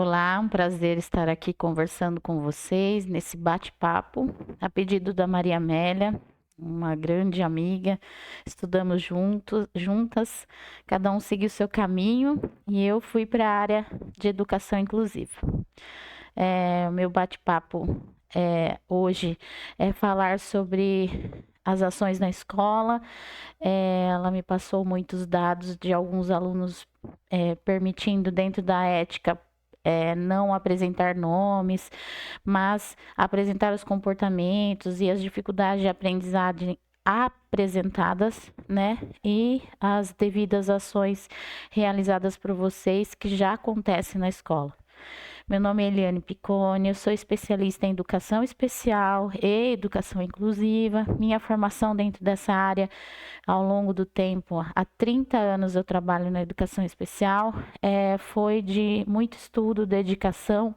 Olá, um prazer estar aqui conversando com vocês nesse bate-papo, a pedido da Maria Amélia, uma grande amiga. Estudamos juntas, cada um seguiu seu caminho e eu fui para a área de educação inclusiva. O meu bate-papo hoje é falar sobre as ações na escola. Ela me passou muitos dados de alguns alunos permitindo, dentro da ética, não apresentar nomes, mas apresentar os comportamentos e as dificuldades de aprendizagem apresentadas, né? E as devidas ações realizadas por vocês que já acontecem na escola. Meu nome é Eliane Picconi, eu sou especialista em educação especial e educação inclusiva. Minha formação dentro dessa área, ao longo do tempo, há 30 anos eu trabalho na educação especial, foi de muito estudo, dedicação.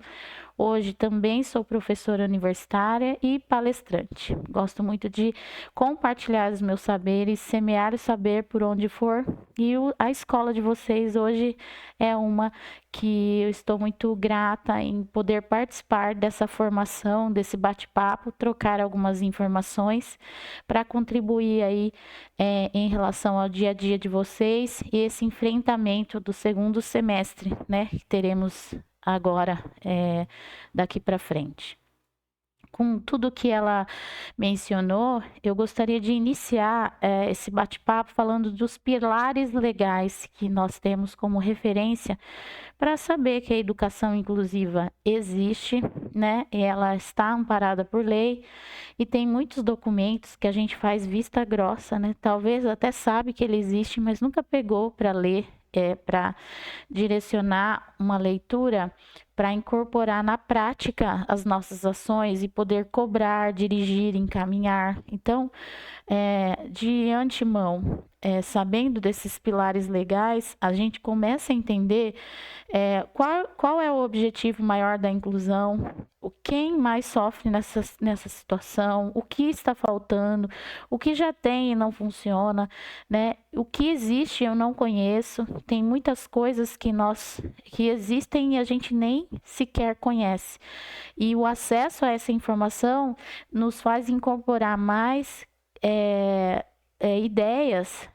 Hoje também sou professora universitária e palestrante. Gosto muito de compartilhar os meus saberes, semear o saber por onde for. E a escola de vocês hoje é uma que eu estou muito grata em poder participar dessa formação, desse bate-papo, trocar algumas informações para contribuir aí em relação ao dia a dia de vocês e esse enfrentamento do segundo semestre, né, que teremos agora, daqui para frente. Com tudo que ela mencionou, eu gostaria de iniciar esse bate-papo falando dos pilares legais que nós temos como referência para saber que a educação inclusiva existe, né? Ela está amparada por lei e tem muitos documentos que a gente faz vista grossa, né? Talvez até sabe que ele existe, mas nunca pegou para ler, para direcionar uma leitura para incorporar na prática as nossas ações e poder cobrar, dirigir, encaminhar. Então, de antemão, sabendo desses pilares legais, a gente começa a entender qual é o objetivo maior da inclusão, quem mais sofre nessa situação, o que está faltando, o que já tem e não funciona, né? O que existe eu não conheço, tem muitas coisas que existem e a gente nem sequer conhece. E o acesso a essa informação nos faz incorporar mais ideias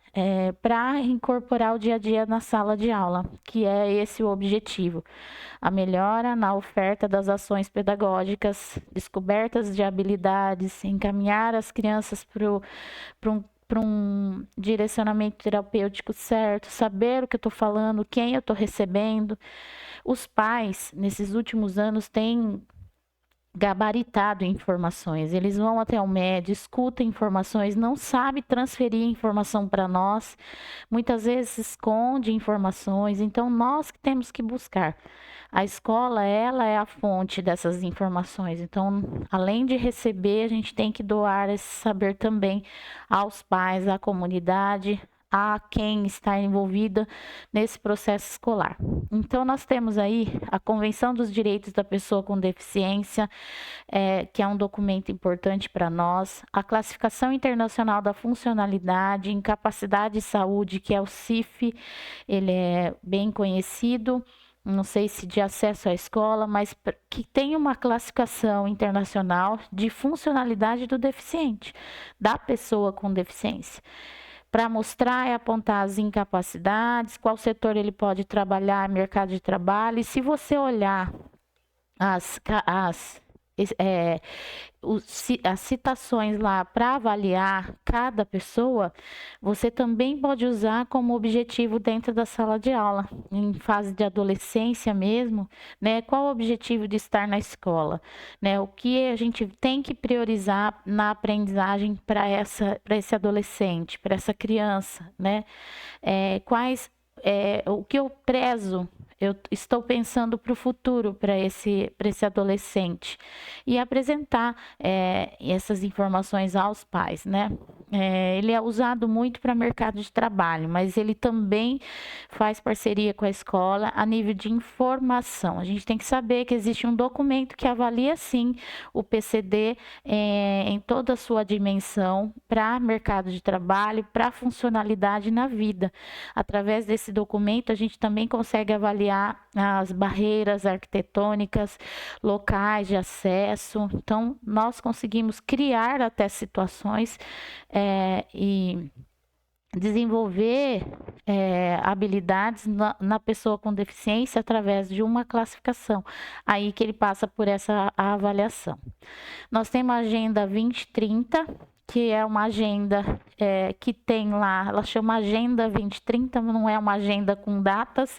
para incorporar o dia a dia na sala de aula, que é esse o objetivo. A melhora na oferta das ações pedagógicas, descobertas de habilidades, encaminhar as crianças para um direcionamento terapêutico certo, saber o que eu estou falando, quem eu estou recebendo. Os pais, nesses últimos anos, têm gabaritado informações. Eles vão até o médico, escutam informações, não sabe transferir informação para nós, muitas vezes esconde informações, então nós que temos que buscar. A escola, ela é a fonte dessas informações, então além de receber, a gente tem que doar esse saber também aos pais, à comunidade, a quem está envolvida nesse processo escolar. Então, nós temos aí a Convenção dos Direitos da Pessoa com Deficiência, que é um documento importante para nós, a Classificação Internacional da Funcionalidade, Incapacidade e Saúde, que é o CIF, ele é bem conhecido, não sei se de acesso à escola, mas que tem uma classificação internacional de funcionalidade do deficiente, da pessoa com deficiência, para mostrar e apontar as incapacidades, qual setor ele pode trabalhar, mercado de trabalho. E se você olhar as citações lá para avaliar cada pessoa, você também pode usar como objetivo dentro da sala de aula, em fase de adolescência mesmo, né? Qual o objetivo de estar na escola, né? O que a gente tem que priorizar na aprendizagem para esse adolescente, para essa criança, né? O que eu prezo, eu estou pensando para o futuro, para esse adolescente, e apresentar essas informações aos pais, né? ele é usado muito para mercado de trabalho, mas ele também faz parceria com a escola a nível de informação. A gente tem que saber que existe um documento que avalia, sim, o PCD em toda a sua dimensão para mercado de trabalho, para funcionalidade na vida. Através desse documento, a gente também consegue avaliar as barreiras arquitetônicas, locais de acesso. Então, nós conseguimos criar até situações e desenvolver habilidades na pessoa com deficiência através de uma classificação. Aí que ele passa por essa avaliação. Nós temos a Agenda 2030, que é uma agenda que tem lá, ela chama Agenda 2030, não é uma agenda com datas,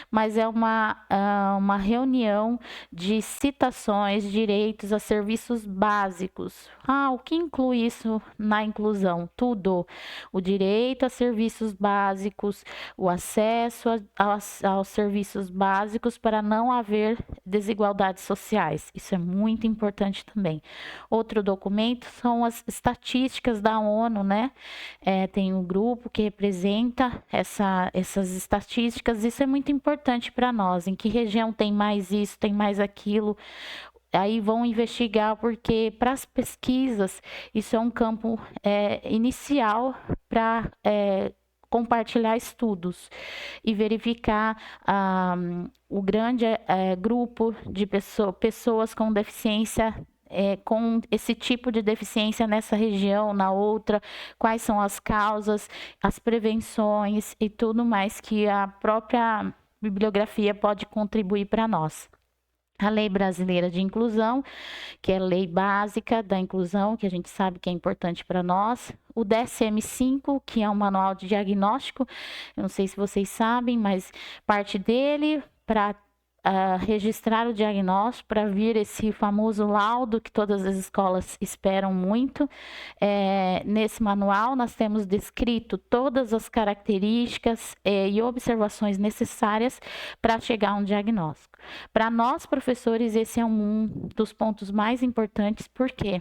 mas é uma reunião de citações, direitos a serviços básicos. O que inclui isso na inclusão? Tudo. O direito a serviços básicos, o acesso aos serviços básicos para não haver desigualdades sociais. Isso é muito importante também. Outro documento são as estatísticas da ONU, né? Tem um grupo que representa essas estatísticas. Isso é muito importante para nós. Em que região tem mais isso, tem mais aquilo? Aí vão investigar, porque para as pesquisas, isso é um campo inicial para compartilhar estudos e verificar o grande grupo de pessoas com deficiência, com esse tipo de deficiência nessa região, na outra, quais são as causas, as prevenções e tudo mais que a própria bibliografia pode contribuir para nós. A Lei Brasileira de Inclusão, que é a lei básica da inclusão, que a gente sabe que é importante para nós. O DSM-5, que é um manual de diagnóstico, eu não sei se vocês sabem, mas parte dele para registrar o diagnóstico, para vir esse famoso laudo que todas as escolas esperam muito. Nesse manual, nós temos descrito todas as características e observações necessárias para chegar a um diagnóstico. Para nós, professores, esse é um dos pontos mais importantes, porque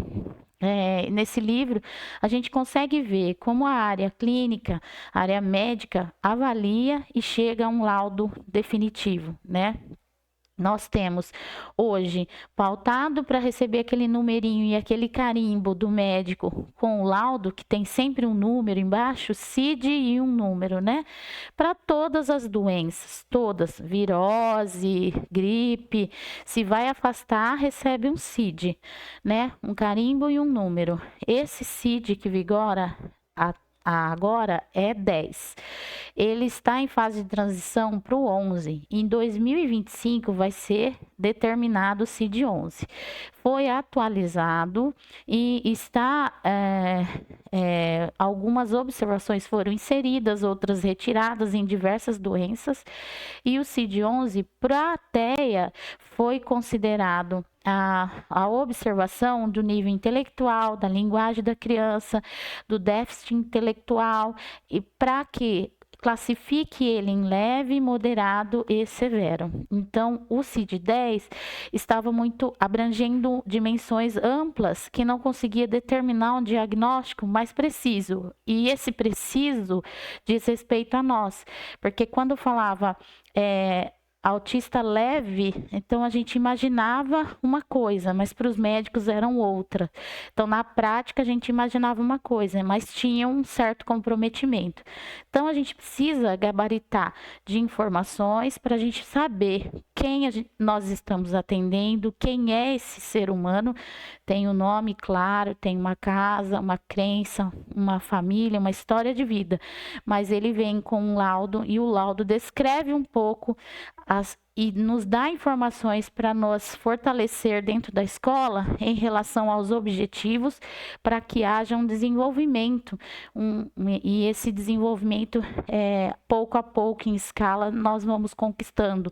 nesse livro, a gente consegue ver como a área clínica, a área médica, avalia e chega a um laudo definitivo, né? Nós temos hoje pautado para receber aquele numerinho e aquele carimbo do médico com o laudo, que tem sempre um número embaixo, CID e um número, né? Para todas as doenças, todas, virose, gripe, se vai afastar, recebe um CID, né? Um carimbo e um número. Esse CID que vigora agora é 10. Ele está em fase de transição para o 11. Em 2025 vai ser determinado o CID-11. Foi atualizado e está... algumas observações foram inseridas, outras retiradas em diversas doenças. E o CID-11 para a TEA foi considerado a observação do nível intelectual, da linguagem da criança, do déficit intelectual, e para que classifique ele em leve, moderado e severo. Então, o CID-10 estava muito abrangendo dimensões amplas que não conseguia determinar um diagnóstico mais preciso. E esse preciso diz respeito a nós, porque quando falava autista leve, então a gente imaginava uma coisa, mas para os médicos eram outra. Então, na prática, a gente imaginava uma coisa, mas tinha um certo comprometimento. Então, a gente precisa gabaritar de informações para a gente saber nós estamos atendendo, quem é esse ser humano, tem um nome claro, tem uma casa, uma crença, uma família, uma história de vida, mas ele vem com um laudo e o laudo descreve um pouco e nos dá informações para nos fortalecer dentro da escola em relação aos objetivos, para que haja um desenvolvimento, e esse desenvolvimento, pouco a pouco, em escala, nós vamos conquistando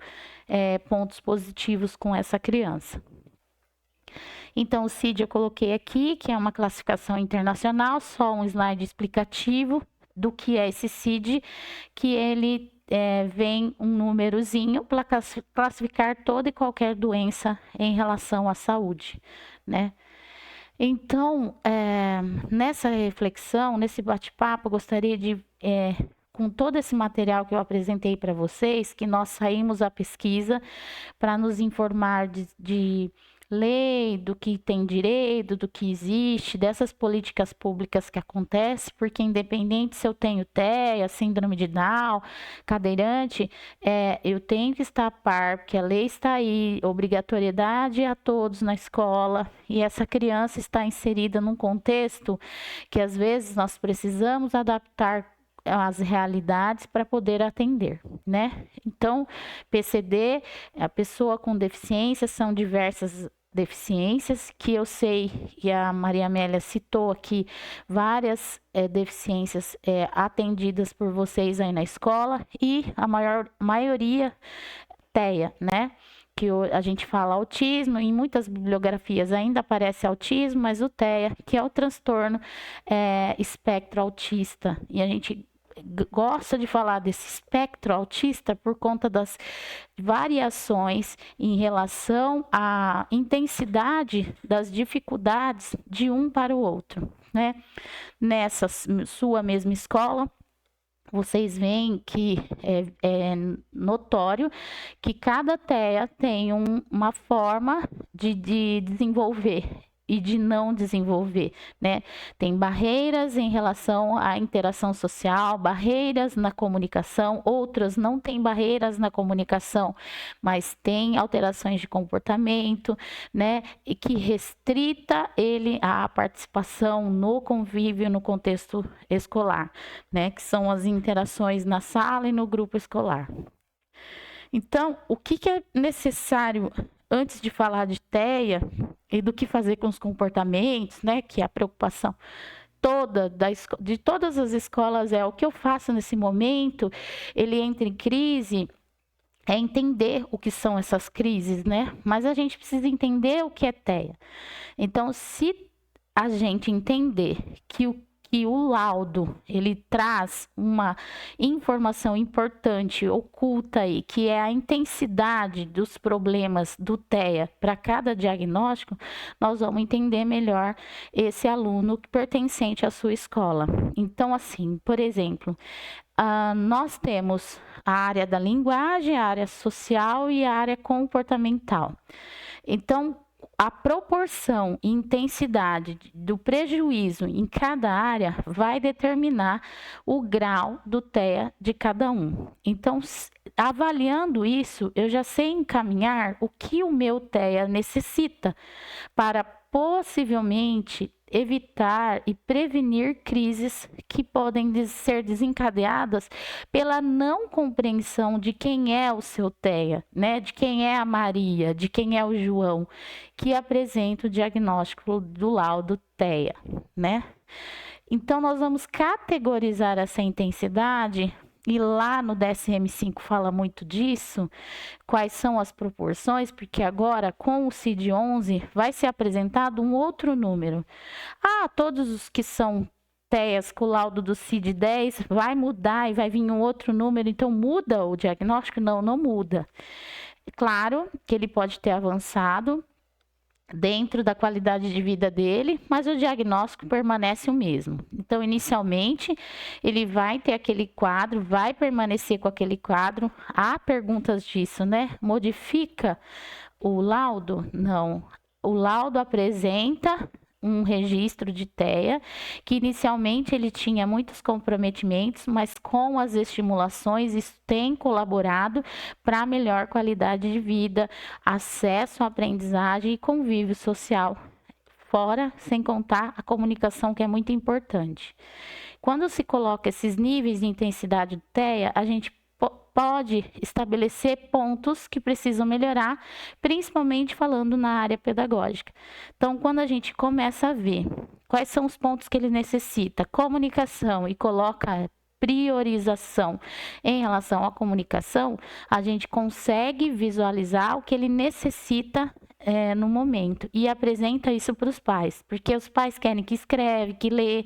pontos positivos com essa criança. Então, o CID eu coloquei aqui, que é uma classificação internacional, só um slide explicativo do que é esse CID, que ele vem um númerozinho para classificar toda e qualquer doença em relação à saúde, né? Então, nessa reflexão, nesse bate-papo, eu gostaria de, com todo esse material que eu apresentei para vocês, que nós saímos à pesquisa para nos informar de lei, do que tem direito, do que existe, dessas políticas públicas que acontecem, porque independente se eu tenho TEA, síndrome de Down, cadeirante, eu tenho que estar a par, porque a lei está aí, obrigatoriedade a todos na escola, e essa criança está inserida num contexto que às vezes nós precisamos adaptar as realidades para poder atender, né? Então, PCD, a pessoa com deficiência, são diversas deficiências, que eu sei, e a Maria Amélia citou aqui, várias deficiências atendidas por vocês aí na escola, e a maioria TEA, né? Que a gente fala autismo, em muitas bibliografias ainda aparece autismo, mas o TEA, que é o transtorno espectro autista, e a gente gosta de falar desse espectro autista por conta das variações em relação à intensidade das dificuldades de um para o outro, né? Nessa sua mesma escola, vocês veem que é notório que cada TEA tem uma forma de desenvolver e de não desenvolver, né? Tem barreiras em relação à interação social, barreiras na comunicação, outras não têm barreiras na comunicação, mas tem alterações de comportamento, né? E que restrita ele à participação no convívio no contexto escolar, né? Que são as interações na sala e no grupo escolar. Então, o que é necessário antes de falar de TEA e do que fazer com os comportamentos, né, que é a preocupação toda de todas as escolas o que eu faço nesse momento, ele entra em crise, é entender o que são essas crises, né? Mas a gente precisa entender o que é TEA. Então, se a gente entender que o laudo, ele traz uma informação importante, oculta aí, que é a intensidade dos problemas do TEA para cada diagnóstico, nós vamos entender melhor esse aluno pertencente à sua escola. Então, assim, por exemplo, nós temos a área da linguagem, a área social e a área comportamental. Então, a proporção e intensidade do prejuízo em cada área vai determinar o grau do TEA de cada um. Então, avaliando isso, eu já sei encaminhar o que o meu TEA necessita para possivelmente evitar e prevenir crises que podem ser desencadeadas pela não compreensão de quem é o seu TEA, né? De quem é a Maria, de quem é o João, que apresenta o diagnóstico do laudo TEA, né? Então, nós vamos categorizar essa intensidade, e lá no DSM-5 fala muito disso, quais são as proporções, porque agora com o CID-11 vai ser apresentado um outro número. Todos os que são TEAs com o laudo do CID-10 vai mudar e vai vir um outro número, então muda o diagnóstico? Não, não muda. Claro que ele pode ter avançado dentro da qualidade de vida dele, mas o diagnóstico permanece o mesmo. Então, inicialmente, ele vai ter aquele quadro, vai permanecer com aquele quadro. Há perguntas disso, né? Modifica o laudo? Não. O laudo apresenta um registro de TEA, que inicialmente ele tinha muitos comprometimentos, mas com as estimulações isso tem colaborado para melhor qualidade de vida, acesso à aprendizagem e convívio social. Fora, sem contar a comunicação, que é muito importante. Quando se coloca esses níveis de intensidade do TEA, a gente pode estabelecer pontos que precisam melhorar, principalmente falando na área pedagógica. Então, quando a gente começa a ver quais são os pontos que ele necessita, comunicação, e coloca priorização em relação à comunicação, a gente consegue visualizar o que ele necessita no momento e apresenta isso para os pais, porque os pais querem que escreve, que lê,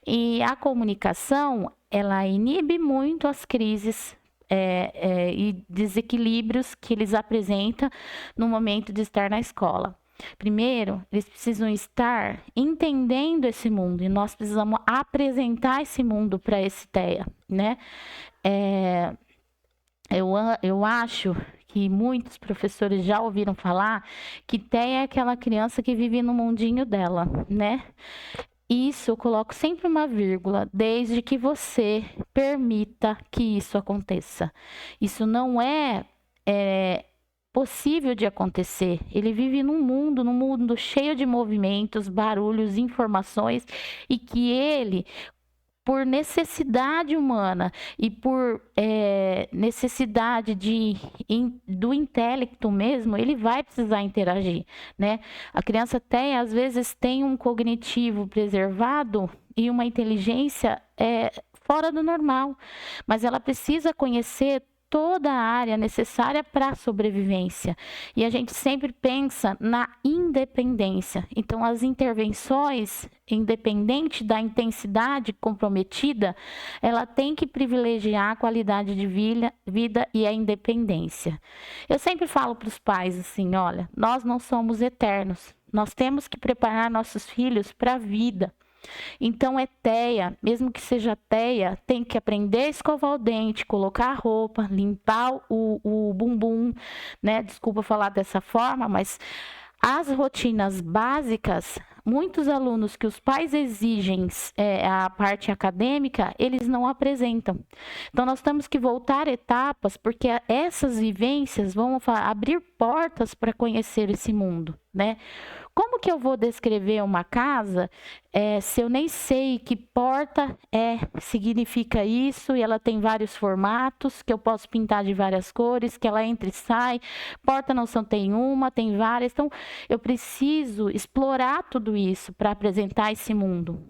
e a comunicação, ela inibe muito as crises e desequilíbrios que eles apresentam no momento de estar na escola. Primeiro, eles precisam estar entendendo esse mundo e nós precisamos apresentar esse mundo para esse TEA, né? Eu acho que muitos professores já ouviram falar que TEA é aquela criança que vive no mundinho dela, né? Isso eu coloco sempre uma vírgula, desde que você permita que isso aconteça. Isso não é possível de acontecer. Ele vive num mundo cheio de movimentos, barulhos, informações, e que ele, por necessidade humana e por necessidade do intelecto mesmo, ele vai precisar interagir, né? A criança até, às vezes, tem um cognitivo preservado e uma inteligência fora do normal, mas ela precisa conhecer toda a área necessária para a sobrevivência. E a gente sempre pensa na independência. Então, as intervenções, independente da intensidade comprometida, ela tem que privilegiar a qualidade de vida e a independência. Eu sempre falo para os pais assim, olha, nós não somos eternos. Nós temos que preparar nossos filhos para a vida. Então, TEA, mesmo que seja TEA, tem que aprender a escovar o dente, colocar a roupa, limpar o bumbum, né? Desculpa falar dessa forma, mas as rotinas básicas, muitos alunos que os pais exigem a parte acadêmica, eles não apresentam. Então, nós temos que voltar etapas, porque essas vivências vão abrir portas para conhecer esse mundo, né? Como que eu vou descrever uma casa se eu nem sei que porta significa isso e ela tem vários formatos, que eu posso pintar de várias cores, que ela entra e sai, porta não só tem uma, tem várias. Então, eu preciso explorar tudo isso para apresentar esse mundo.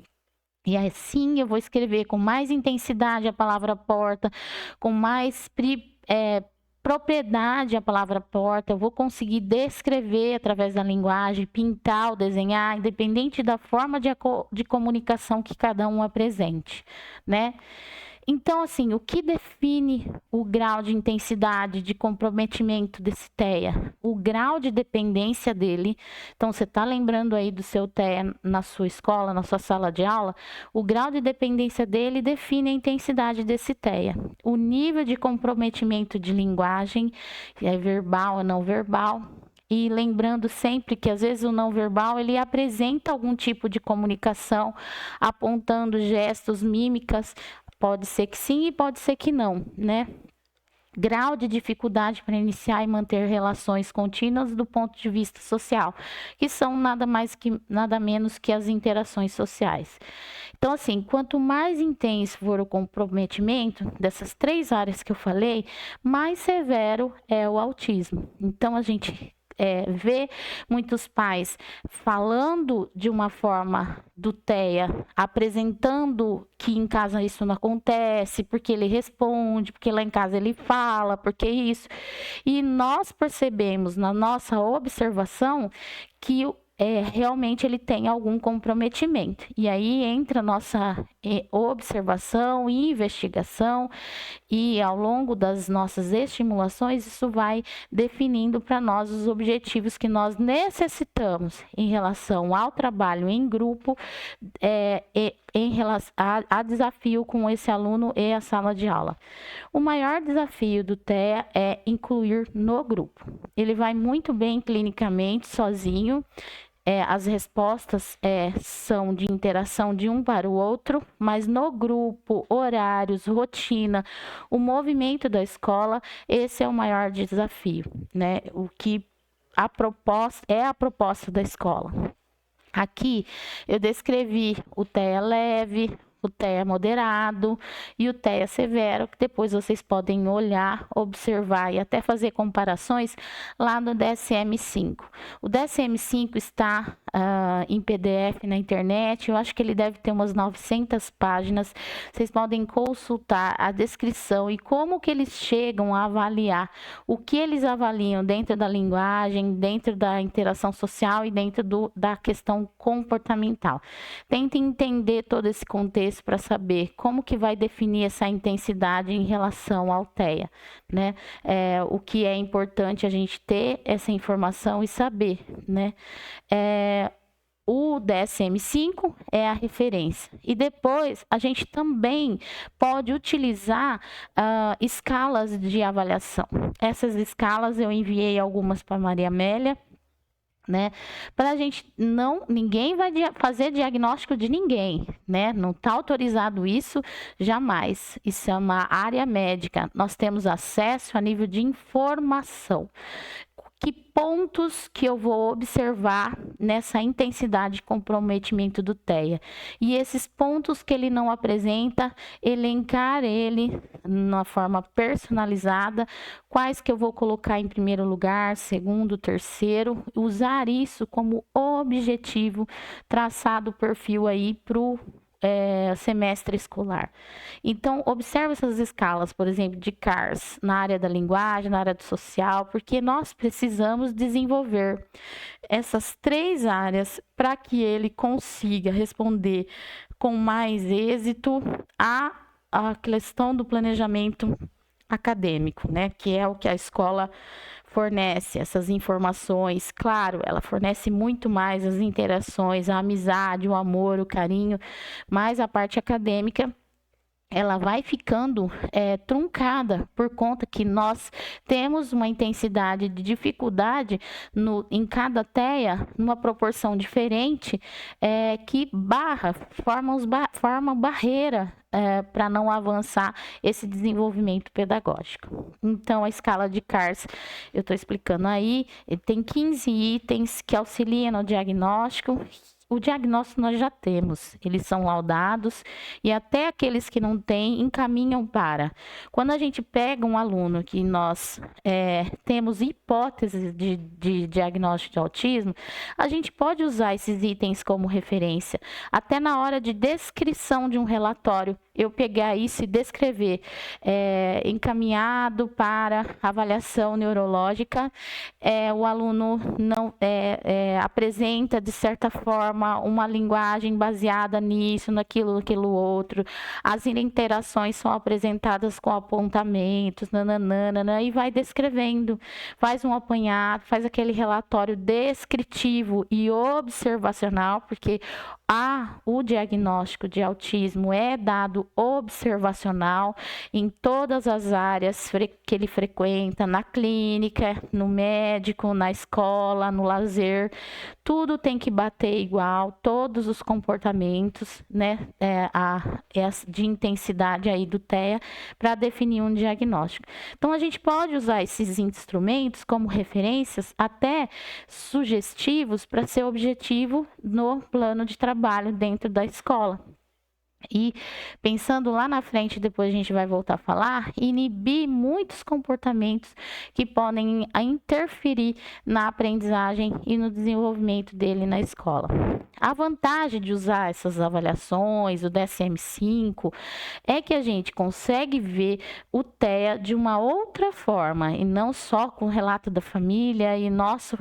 E assim eu vou escrever com mais intensidade a palavra porta, com mais propriedade a palavra porta, eu vou conseguir descrever através da linguagem, pintar ou desenhar, independente da forma de comunicação que cada um apresente, né? Então, assim, o que define o grau de intensidade, de comprometimento desse TEA? O grau de dependência dele. Então, você está lembrando aí do seu TEA na sua escola, na sua sala de aula? O grau de dependência dele define a intensidade desse TEA. O nível de comprometimento de linguagem, é verbal ou não verbal. E lembrando sempre que às vezes o não verbal ele apresenta algum tipo de comunicação, apontando gestos, mímicas. Pode ser que sim e pode ser que não, né? Grau de dificuldade para iniciar e manter relações contínuas do ponto de vista social, que são nada menos que as interações sociais. Então, assim, quanto mais intenso for o comprometimento dessas 3 áreas que eu falei, mais severo é o autismo. Então, a gente vê muitos pais falando de uma forma do TEA, apresentando que em casa isso não acontece, porque ele responde, porque lá em casa ele fala, porque isso. E nós percebemos na nossa observação que realmente ele tem algum comprometimento. E aí entra a nossa observação e investigação, e ao longo das nossas estimulações, isso vai definindo para nós os objetivos que nós necessitamos em relação ao trabalho em grupo, em relação a desafio com esse aluno e a sala de aula. O maior desafio do TEA é incluir no grupo. Ele vai muito bem clinicamente, sozinho. As respostas são de interação de um para o outro, mas no grupo, horários, rotina, o movimento da escola, esse é o maior desafio, né? O que a proposta da escola. Aqui eu descrevi o TEA leve, o TEA moderado e o TEA severo, que depois vocês podem olhar, observar e até fazer comparações lá no DSM-5. O DSM-5 está em PDF na internet. Eu acho que ele deve ter umas 900 páginas. Vocês podem consultar a descrição e como que eles chegam a avaliar, o que eles avaliam dentro da linguagem, dentro da interação social e dentro da questão comportamental. Tentem entender todo esse contexto para saber como que vai definir essa intensidade em relação ao TEA, né? O que é importante a gente ter essa informação e saber, né? O DSM-5 é a referência. E depois, a gente também pode utilizar escalas de avaliação. Essas escalas eu enviei algumas para Maria Amélia, né? Para a gente ninguém vai fazer diagnóstico de ninguém, né? Não está autorizado isso jamais. Isso é uma área médica. Nós temos acesso a nível de informação. Que pontos que eu vou observar nessa intensidade de comprometimento do TEA? E esses pontos que ele não apresenta, elencar ele na forma personalizada, quais que eu vou colocar em primeiro lugar, segundo, terceiro, usar isso como objetivo, traçado o perfil aí para o semestre escolar. Então, observe essas escalas, por exemplo, de CARS, na área da linguagem, na área do social, porque nós precisamos desenvolver essas 3 áreas para que ele consiga responder com mais êxito a questão do planejamento acadêmico, né? Que é o que a escola fornece, essas informações. Claro, ela fornece muito mais as interações, a amizade, o amor, o carinho, mas a parte acadêmica ela vai ficando truncada por conta que nós temos uma intensidade de dificuldade em cada TEA, numa proporção diferente, que forma barreira para não avançar esse desenvolvimento pedagógico. Então, a escala de CARS, eu estou explicando aí, tem 15 itens que auxiliam no diagnóstico. O diagnóstico nós já temos, eles são laudados e até aqueles que não têm encaminham para. Quando a gente pega um aluno que nós temos hipóteses de diagnóstico de autismo, a gente pode usar esses itens como referência. Até na hora de descrição de um relatório, eu pegar isso e descrever encaminhado para avaliação neurológica, o aluno não apresenta, de certa forma, uma linguagem baseada nisso, naquilo outro. As interações são apresentadas com apontamentos, nananana, e vai descrevendo, faz um apanhado, faz aquele relatório descritivo e observacional, porque o diagnóstico de autismo é dado observacional em todas as áreas que ele frequenta, na clínica, no médico, na escola, no lazer, tudo tem que bater igual, todos os comportamentos, né, de intensidade aí do TEA para definir um diagnóstico. Então, a gente pode usar esses instrumentos como referências até sugestivos para ser objetivo no plano de trabalho dentro da escola. E pensando lá na frente, depois a gente vai voltar a falar, inibir muitos comportamentos que podem interferir na aprendizagem e no desenvolvimento dele na escola. A vantagem de usar essas avaliações, o DSM-5, é que a gente consegue ver o TEA de uma outra forma, e não só com o relato da família e nosso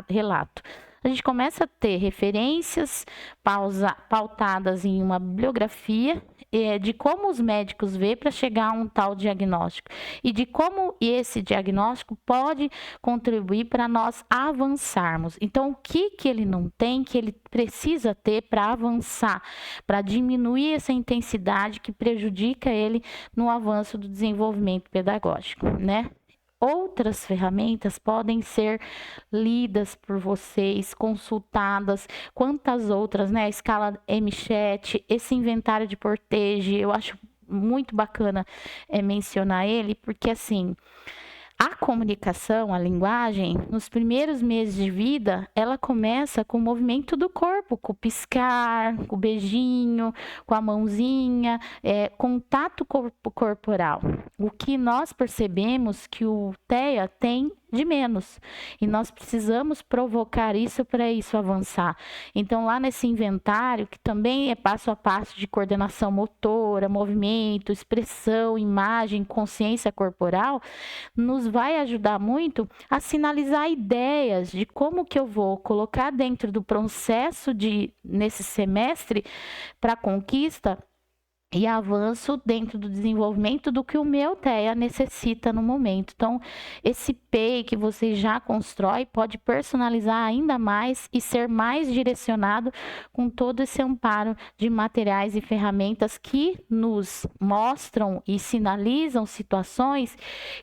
relato. A gente começa a ter referências pautadas em uma bibliografia de como os médicos vê para chegar a um tal diagnóstico e de como esse diagnóstico pode contribuir para nós avançarmos. Então, o que ele não tem, que ele precisa ter para avançar, para diminuir essa intensidade que prejudica ele no avanço do desenvolvimento pedagógico, né? Outras ferramentas podem ser lidas por vocês, consultadas. Quantas outras, né? A escala MChat, esse inventário de Portage, eu acho muito bacana mencionar ele, porque assim, a comunicação, a linguagem, nos primeiros meses de vida, ela começa com o movimento do corpo, com o piscar, com o beijinho, com a mãozinha, contato corporal. O que nós percebemos que o TEA tem de menos. E nós precisamos provocar isso para isso avançar. Então, lá nesse inventário, que também é passo a passo de coordenação motora, movimento, expressão, imagem, consciência corporal, nos vai ajudar muito a sinalizar ideias de como que eu vou colocar dentro do processo nesse semestre para conquista e avanço dentro do desenvolvimento do que o meu TEA necessita no momento. Então, esse PEI que você já constrói pode personalizar ainda mais e ser mais direcionado com todo esse amparo de materiais e ferramentas que nos mostram e sinalizam situações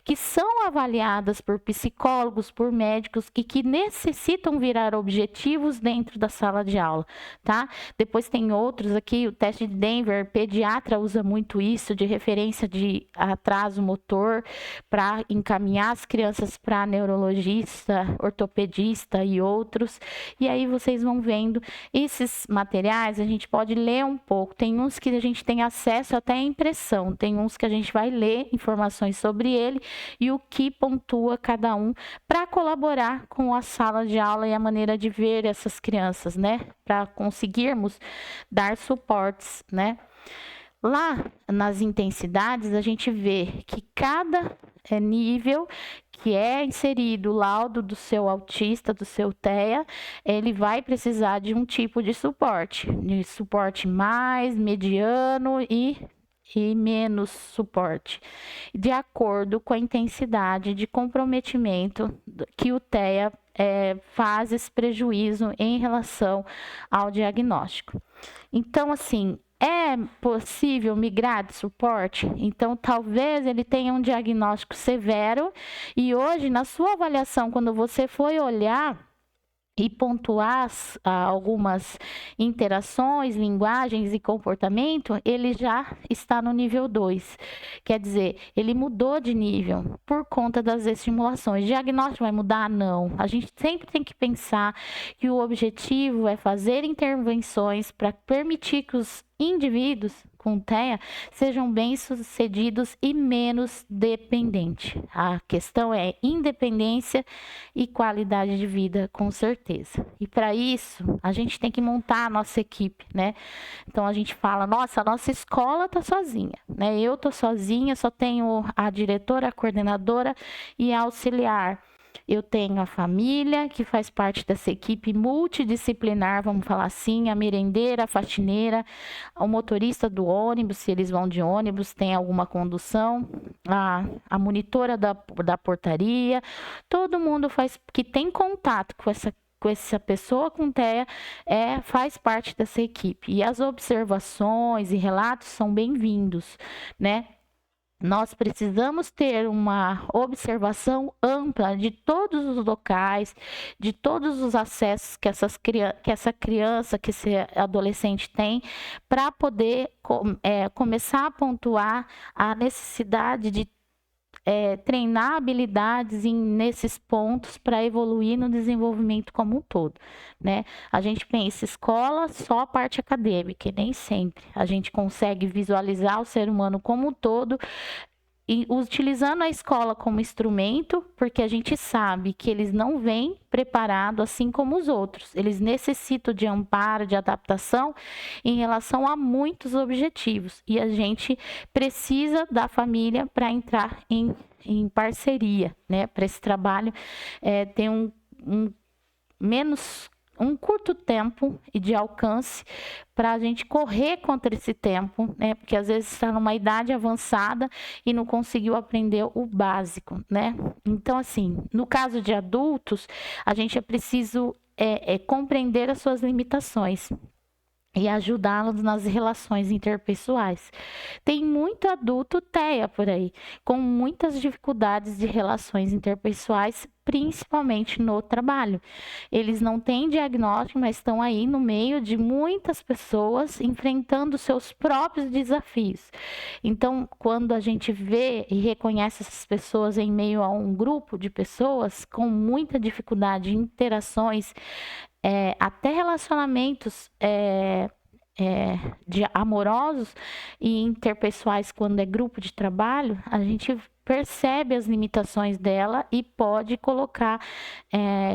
que são avaliadas por psicólogos, por médicos e que necessitam virar objetivos dentro da sala de aula, tá? Depois tem outros aqui, o teste de Denver, pediatra usa muito isso de referência de atraso motor para encaminhar as crianças para neurologista, ortopedista e outros. E aí vocês vão vendo esses materiais, a gente pode ler um pouco. Tem uns que a gente tem acesso até à impressão, tem uns que a gente vai ler informações sobre ele e o que pontua cada um para colaborar com a sala de aula e a maneira de ver essas crianças, né? Para conseguirmos dar suportes, né? Lá nas intensidades, a gente vê que cada nível que é inserido o laudo do seu autista, do seu TEA, ele vai precisar de um tipo de suporte mais, mediano e menos suporte, de acordo com a intensidade de comprometimento que o TEA faz esse prejuízo em relação ao diagnóstico. Então, assim, é possível migrar de suporte? Então, talvez ele tenha um diagnóstico severo e hoje, na sua avaliação, quando você foi olhar e pontuar algumas interações, linguagens e comportamento, ele já está no nível 2. Quer dizer, ele mudou de nível por conta das estimulações. O diagnóstico vai mudar? Não. A gente sempre tem que pensar que o objetivo é fazer intervenções para permitir que os indivíduos com TEA sejam bem-sucedidos e menos dependentes. A questão é independência e qualidade de vida, com certeza. E para isso, a gente tem que montar a nossa equipe, né? Então a gente fala, nossa, a nossa escola tá sozinha, né? Eu tô sozinha, só tenho a diretora, a coordenadora e a auxiliar. Eu tenho a família, que faz parte dessa equipe multidisciplinar, vamos falar assim, a merendeira, a faxineira, o motorista do ônibus, se eles vão de ônibus, tem alguma condução, a monitora da portaria, todo mundo que tem contato com essa pessoa com TEA faz parte dessa equipe. E as observações e relatos são bem-vindos, né? Nós precisamos ter uma observação ampla de todos os locais, de todos os acessos que essa criança, que esse adolescente tem, para poder começar a pontuar a necessidade de treinar habilidades nesses pontos para evoluir no desenvolvimento como um todo, né? A gente pensa escola só a parte acadêmica, e nem sempre a gente consegue visualizar o ser humano como um todo e utilizando a escola como instrumento, porque a gente sabe que eles não vêm preparados assim como os outros. Eles necessitam de amparo, de adaptação em relação a muitos objetivos. E a gente precisa da família para entrar em parceria, né? Para esse trabalho ter um curto tempo e de alcance para a gente correr contra esse tempo, né? Porque às vezes está numa idade avançada e não conseguiu aprender o básico, né? Então, assim, no caso de adultos, a gente é preciso compreender as suas limitações e ajudá-los nas relações interpessoais. Tem muito adulto TEA por aí, com muitas dificuldades de relações interpessoais, principalmente no trabalho. Eles não têm diagnóstico, mas estão aí no meio de muitas pessoas enfrentando seus próprios desafios. Então, quando a gente vê e reconhece essas pessoas em meio a um grupo de pessoas com muita dificuldade em interações, até relacionamentos de amorosos e interpessoais, quando é grupo de trabalho, a gente percebe as limitações dela e pode colocar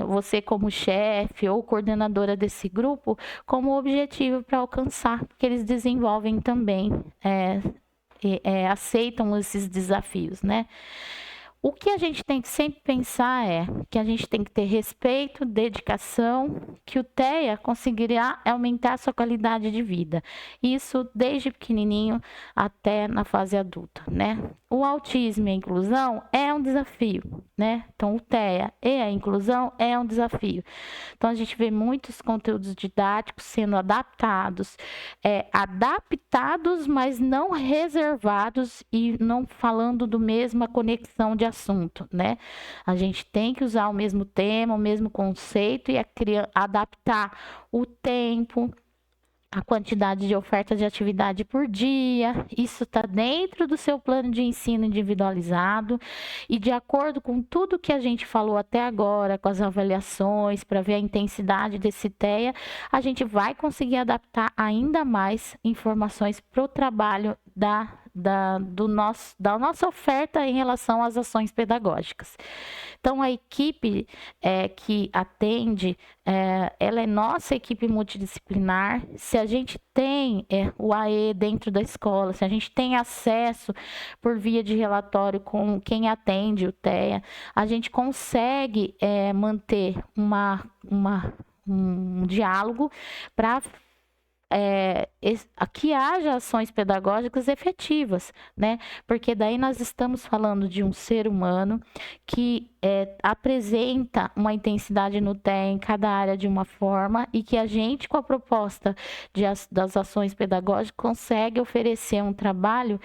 você como chefe ou coordenadora desse grupo como objetivo para alcançar, porque eles desenvolvem também, aceitam esses desafios, né? O que a gente tem que sempre pensar é que a gente tem que ter respeito, dedicação, que o TEA conseguirá aumentar a sua qualidade de vida. Isso desde pequenininho até na fase adulta, né? O autismo e a inclusão é um desafio, né? Então, o TEA e a inclusão é um desafio. Então, a gente vê muitos conteúdos didáticos sendo adaptados, mas não reservados e não falando do mesma conexão de assunto, né? A gente tem que usar o mesmo tema, o mesmo conceito e adaptar o tempo, a quantidade de oferta de atividade por dia. Isso está dentro do seu plano de ensino individualizado e de acordo com tudo que a gente falou até agora, com as avaliações, para ver a intensidade desse TEA, a gente vai conseguir adaptar ainda mais informações para o trabalho da nossa oferta em relação às ações pedagógicas. Então, a equipe que atende, ela é nossa equipe multidisciplinar. Se a gente tem o AE dentro da escola, se a gente tem acesso por via de relatório com quem atende o TEA, a gente consegue manter um diálogo para que haja ações pedagógicas efetivas, né? Porque daí nós estamos falando de um ser humano que apresenta uma intensidade no TEA em cada área de uma forma e que a gente, com a proposta das ações pedagógicas, consegue oferecer um trabalho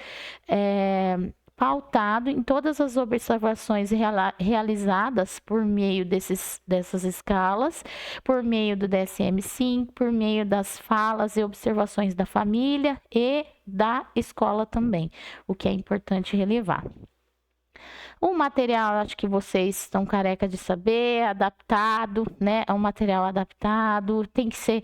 pautado em todas as observações realizadas por meio dessas escalas, por meio do DSM-5, por meio das falas e observações da família e da escola também, o que é importante relevar. O material, acho que vocês estão careca de saber, adaptado, né? É um material adaptado, tem que ser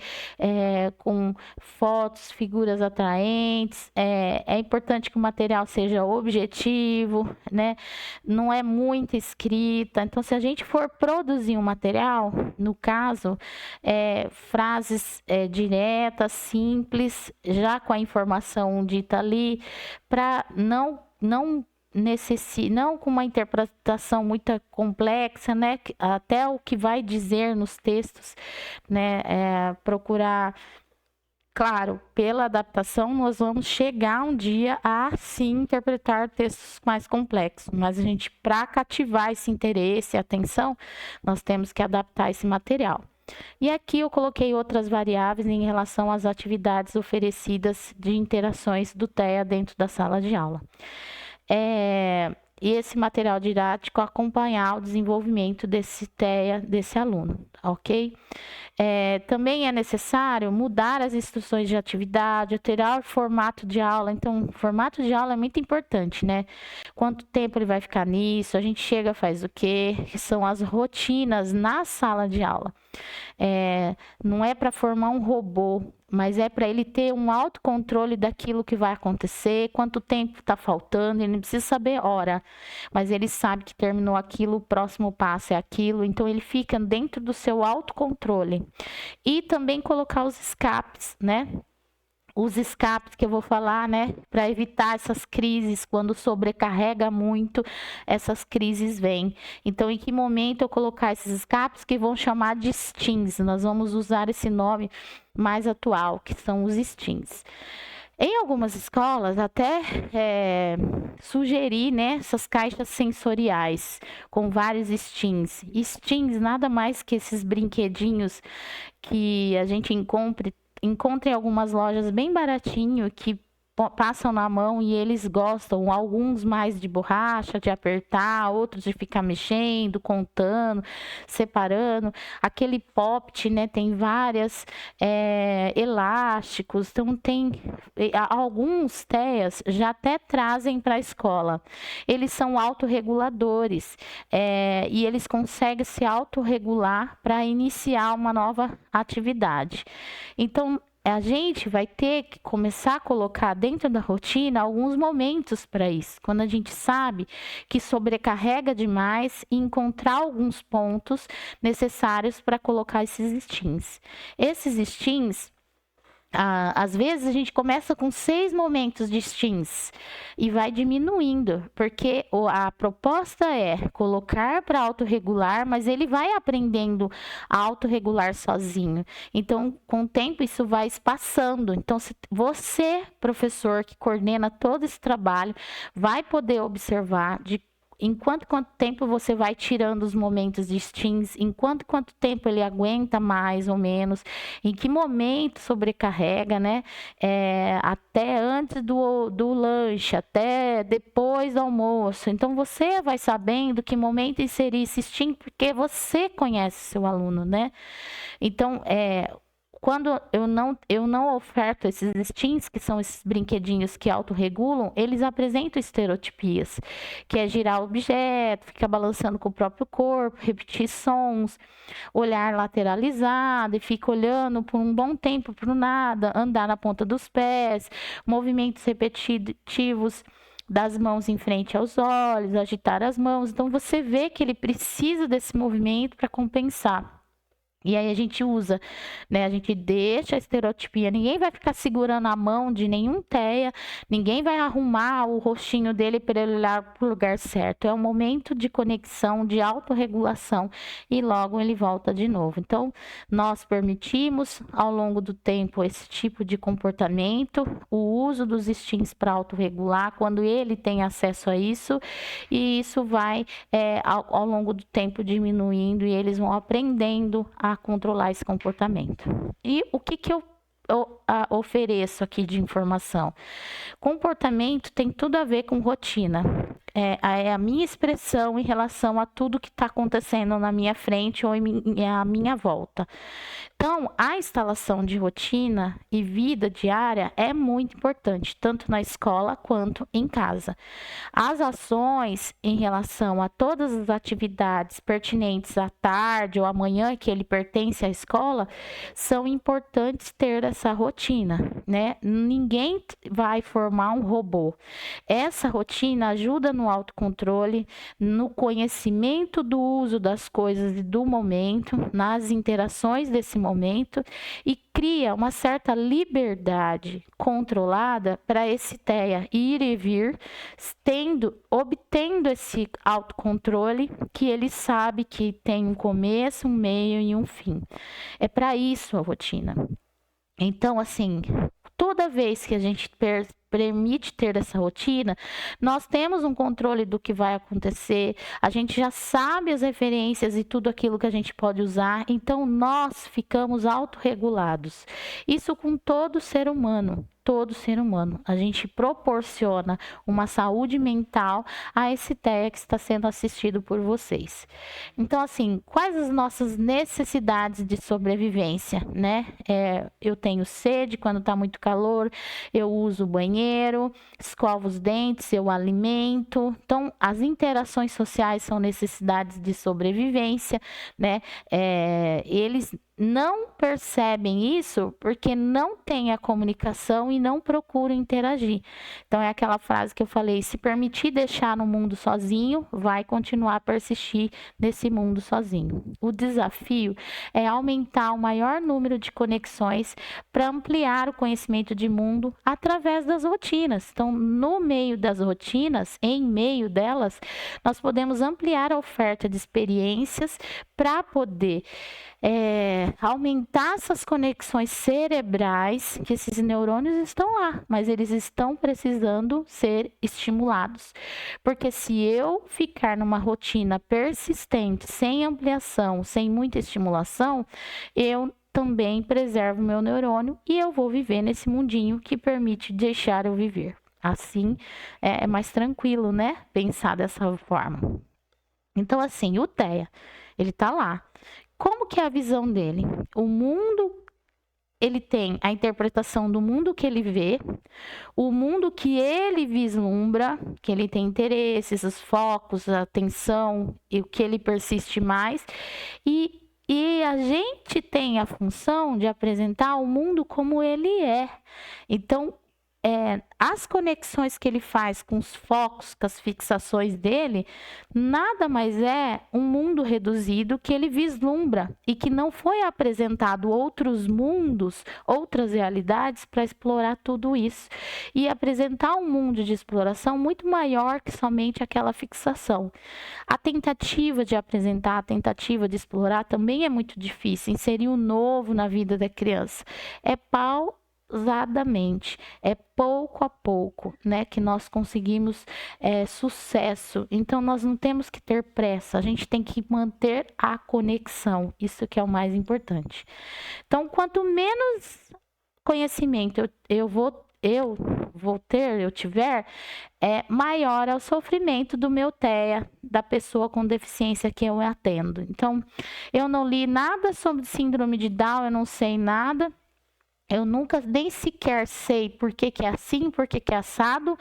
com fotos, figuras atraentes. É importante que o material seja objetivo, né? Não é muita escrita. Então, se a gente for produzir um material, no caso, frases diretas, simples, já com a informação dita ali, para não com uma interpretação muito complexa, né? Até o que vai dizer nos textos, né? Procurar, claro, pela adaptação, nós vamos chegar um dia a sim interpretar textos mais complexos, mas a gente, para cativar esse interesse e atenção, nós temos que adaptar esse material. E aqui eu coloquei outras variáveis em relação às atividades oferecidas de interações do TEA dentro da sala de aula. E esse material didático acompanhar o desenvolvimento desse TEA, desse aluno, ok? Também é necessário mudar as instruções de atividade, alterar o formato de aula. Então, o formato de aula é muito importante, né? Quanto tempo ele vai ficar nisso? A gente chega, faz o quê? Que são as rotinas na sala de aula. Não é para formar um robô, mas é para ele ter um autocontrole daquilo que vai acontecer, quanto tempo está faltando. Ele não precisa saber hora, mas ele sabe que terminou aquilo, o próximo passo é aquilo, então ele fica dentro do seu autocontrole. E também colocar os escapes, né? Os escapes que eu vou falar, né? Para evitar essas crises, quando sobrecarrega muito, essas crises vêm. Então, em que momento eu colocar esses escapes que vão chamar de STINs? Nós vamos usar esse nome mais atual, que são os STINs. Em algumas escolas, até sugerir, né, essas caixas sensoriais com vários STINs. STINs nada mais que esses brinquedinhos que a gente encontra em algumas lojas bem baratinho, que passam na mão e eles gostam, alguns mais de borracha, de apertar, outros de ficar mexendo, contando, separando. Aquele popt, né, tem várias elásticos, então tem alguns TEAs já até trazem para a escola. Eles são autorreguladores e eles conseguem se autorregular para iniciar uma nova atividade. Então, a gente vai ter que começar a colocar dentro da rotina alguns momentos para isso. Quando a gente sabe que sobrecarrega demais e encontrar alguns pontos necessários para colocar esses stints. Esses stints, às vezes a gente começa com 6 momentos de stints e vai diminuindo, porque a proposta é colocar para autorregular, mas ele vai aprendendo a autorregular sozinho. Então, com o tempo, isso vai espaçando. Então, se você, professor, que coordena todo esse trabalho, vai poder observar em quanto tempo você vai tirando os momentos de stints, em quanto tempo ele aguenta mais ou menos, em que momento sobrecarrega, né? Até antes do lanche, até depois do almoço. Então, você vai sabendo que momento inserir esse stint, porque você conhece seu aluno, né? Então, quando eu não oferto esses stints, que são esses brinquedinhos que autorregulam, eles apresentam estereotipias, que é girar o objeto, ficar balançando com o próprio corpo, repetir sons, olhar lateralizado e fica olhando por um bom tempo para o nada, andar na ponta dos pés, movimentos repetitivos das mãos em frente aos olhos, agitar as mãos. Então, você vê que ele precisa desse movimento para compensar. E aí a gente usa, né? A gente deixa a estereotipia, ninguém vai ficar segurando a mão de nenhum TEA, ninguém vai arrumar o rostinho dele para ele olhar para o lugar certo. É um momento de conexão, de autorregulação e logo ele volta de novo. Então, nós permitimos ao longo do tempo esse tipo de comportamento, o uso dos stints para autorregular, quando ele tem acesso a isso, e isso vai ao longo do tempo diminuindo e eles vão aprendendo a controlar esse comportamento. E o que eu ofereço aqui de informação? Comportamento tem tudo a ver com rotina. É a minha expressão em relação a tudo que está acontecendo na minha frente ou à minha volta. Então, a instalação de rotina e vida diária é muito importante, tanto na escola quanto em casa. As ações em relação a todas as atividades pertinentes à tarde ou à manhã que ele pertence à escola, são importantes ter essa rotina, né? Ninguém vai formar um robô. Essa rotina ajuda no autocontrole, no conhecimento do uso das coisas e do momento, nas interações desse momento e cria uma certa liberdade controlada para esse TEA ir e vir, obtendo esse autocontrole que ele sabe que tem um começo, um meio e um fim. É para isso a rotina. Então, assim, toda vez que a gente permite ter essa rotina, nós temos um controle do que vai acontecer, a gente já sabe as referências e tudo aquilo que a gente pode usar, então nós ficamos autorregulados. Isso com todo ser humano. Todo ser humano. A gente proporciona uma saúde mental a esse TEA que está sendo assistido por vocês. Então, assim, quais as nossas necessidades de sobrevivência, né? Eu tenho sede quando está muito calor, eu uso o banheiro, escovo os dentes, eu alimento. Então, as interações sociais são necessidades de sobrevivência, né? Eles não percebem isso porque não têm a comunicação e não procuram interagir. Então, é aquela frase que eu falei: se permitir deixar no mundo sozinho, vai continuar a persistir nesse mundo sozinho. O desafio é aumentar o maior número de conexões para ampliar o conhecimento de mundo através das rotinas. Então, no meio das rotinas, em meio delas, nós podemos ampliar a oferta de experiências para poder aumentar essas conexões cerebrais, que esses neurônios estão lá, mas eles estão precisando ser estimulados. Porque se eu ficar numa rotina persistente, sem ampliação, sem muita estimulação, eu também preservo meu neurônio e eu vou viver nesse mundinho que permite deixar eu viver. Assim é mais tranquilo, né? Pensar dessa forma. Então, assim, o TEA, ele tá lá. Como que é a visão dele? O mundo, ele tem a interpretação do mundo que ele vê, o mundo que ele vislumbra, que ele tem interesses, os focos, a atenção e o que ele persiste mais, e a gente tem a função de apresentar o mundo como ele é. Então, as conexões que ele faz com os focos, com as fixações dele, nada mais é um mundo reduzido que ele vislumbra e que não foi apresentado outros mundos, outras realidades para explorar tudo isso. E apresentar um mundo de exploração muito maior que somente aquela fixação. A tentativa de apresentar, a tentativa de explorar também é muito difícil. Inserir o novo na vida da criança é pausadamente, é pouco a pouco, né, que nós conseguimos sucesso. Então, nós não temos que ter pressa, a gente tem que manter a conexão, isso que é o mais importante. Então, quanto menos conhecimento eu tiver, maior é o sofrimento do meu TEA, da pessoa com deficiência que eu atendo. Então, eu não li nada sobre síndrome de Down, eu não sei nada. Eu nunca nem sequer sei por que é assim, por que é assado.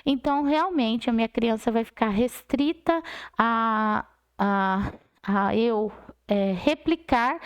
Então, realmente, a minha criança vai ficar restrita a eu replicar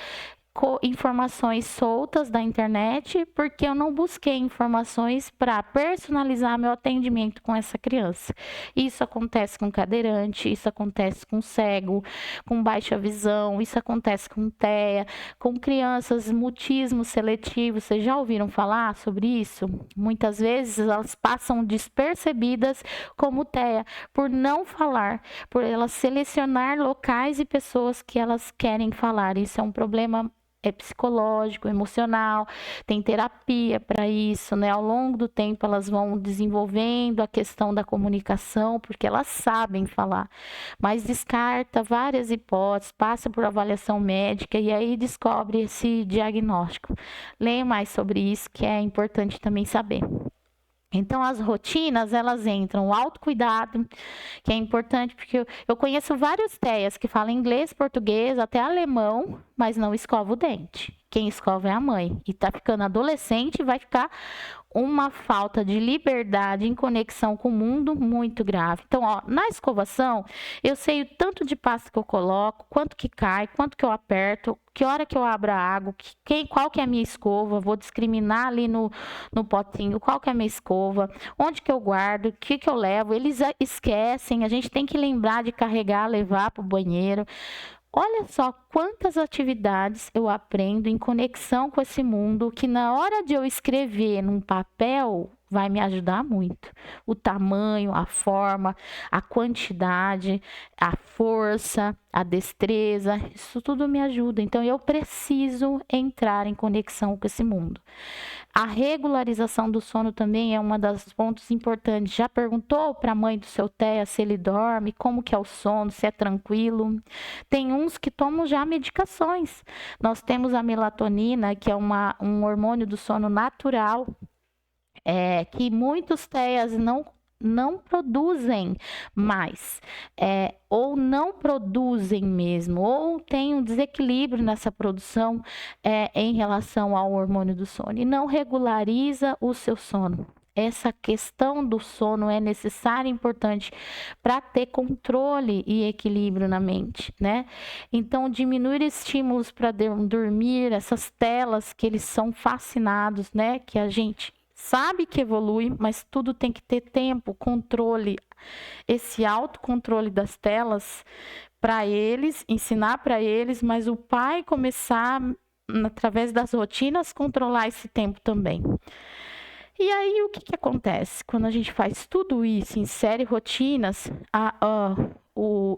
informações soltas da internet, porque eu não busquei informações para personalizar meu atendimento com essa criança. Isso acontece com cadeirante, isso acontece com cego, com baixa visão, isso acontece com TEA, com crianças mutismo seletivo. Vocês já ouviram falar sobre isso? Muitas vezes elas passam despercebidas como TEA, por não falar, por elas selecionar locais e pessoas que elas querem falar. Isso é um problema psicológico, emocional, tem terapia para isso, né? Ao longo do tempo elas vão desenvolvendo a questão da comunicação, porque elas sabem falar, mas descarta várias hipóteses, passa por avaliação médica e aí descobre esse diagnóstico. Leia mais sobre isso, que é importante também saber. Então, as rotinas, elas entram o autocuidado, que é importante, porque eu conheço vários TEAs que falam inglês, português, até alemão, mas não escova o dente. Quem escova é a mãe. E tá ficando adolescente, vai ficar uma falta de liberdade em conexão com o mundo muito grave. Então, na escovação, eu sei o tanto de pasta que eu coloco, quanto que cai, quanto que eu aperto, que hora que eu abro a água, qual que é a minha escova, vou discriminar ali no potinho qual que é a minha escova, onde que eu guardo, o que eu levo. Eles esquecem, a gente tem que lembrar de carregar, levar para o banheiro. Olha só quantas atividades eu aprendo em conexão com esse mundo, que na hora de eu escrever num papel vai me ajudar muito. O tamanho, a forma, a quantidade, a força, a destreza, isso tudo me ajuda. Então, eu preciso entrar em conexão com esse mundo. A regularização do sono também é uma das pontos importantes. Já perguntou para a mãe do seu TEA se ele dorme, como que é o sono, se é tranquilo? Tem uns que tomam já medicações. Nós temos a melatonina, que é um hormônio do sono natural, que muitos TEAs não produzem mais, ou não produzem mesmo, ou tem um desequilíbrio nessa produção em relação ao hormônio do sono e não regulariza o seu sono. Essa questão do sono é necessária e importante para ter controle e equilíbrio na mente, né? Então, diminuir estímulos para dormir, essas telas que eles são fascinados, né? Que a gente sabe que evolui, mas tudo tem que ter tempo, controle, esse autocontrole das telas para eles, ensinar para eles, mas o pai começar, através das rotinas, controlar esse tempo também. E aí, o que acontece? Quando a gente faz tudo isso, insere rotinas,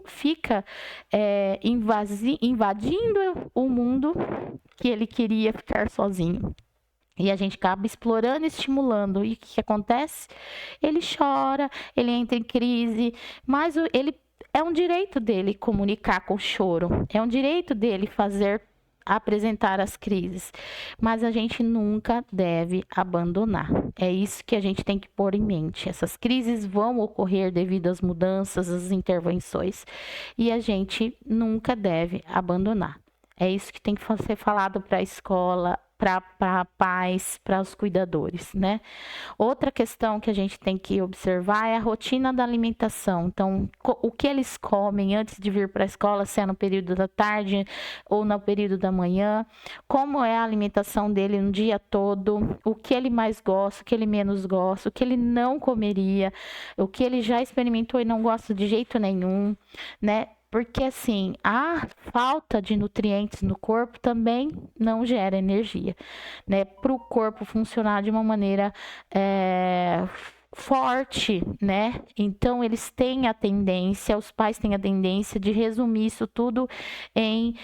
fica invadindo o mundo que ele queria ficar sozinho. E a gente acaba explorando, estimulando. E o que acontece? Ele chora, ele entra em crise, mas ele é um direito dele comunicar com o choro. É um direito dele apresentar as crises. Mas a gente nunca deve abandonar. É isso que a gente tem que pôr em mente. Essas crises vão ocorrer devido às mudanças, às intervenções. E a gente nunca deve abandonar. É isso que tem que ser falado para a escola, para pais, para os cuidadores, né? Outra questão que a gente tem que observar é a rotina da alimentação. Então, o que eles comem antes de vir para a escola, se é no período da tarde ou no período da manhã, como é a alimentação dele no dia todo, o que ele mais gosta, o que ele menos gosta, o que ele não comeria, o que ele já experimentou e não gosta de jeito nenhum, né? Porque assim, a falta de nutrientes no corpo também não gera energia, né? Para o corpo funcionar de uma maneira forte, né? Então eles têm a tendência, os pais têm a tendência de resumir isso tudo em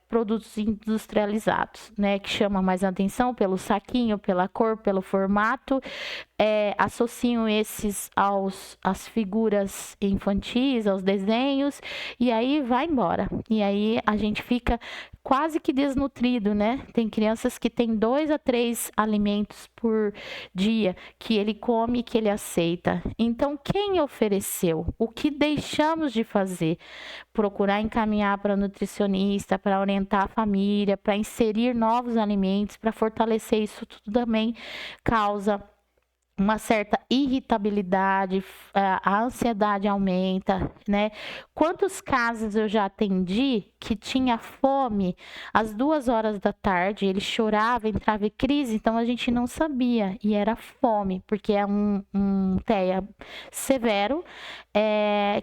produtos industrializados, né? Que chama mais atenção pelo saquinho, pela cor, pelo formato. Associam esses às figuras infantis, aos desenhos, e aí vai embora. E aí a gente fica quase que desnutrido, né? Tem crianças que têm 2 a 3 alimentos por dia que ele come e que ele aceita. Então, quem ofereceu? O que deixamos de fazer? Procurar encaminhar para nutricionista, para orientar a família, para inserir novos alimentos, para fortalecer isso tudo também causa uma certa irritabilidade, a ansiedade aumenta, né? Quantos casos eu já atendi que tinha fome às 2 horas da tarde, ele chorava, entrava em crise, então a gente não sabia, e era fome, porque é um TEA severo,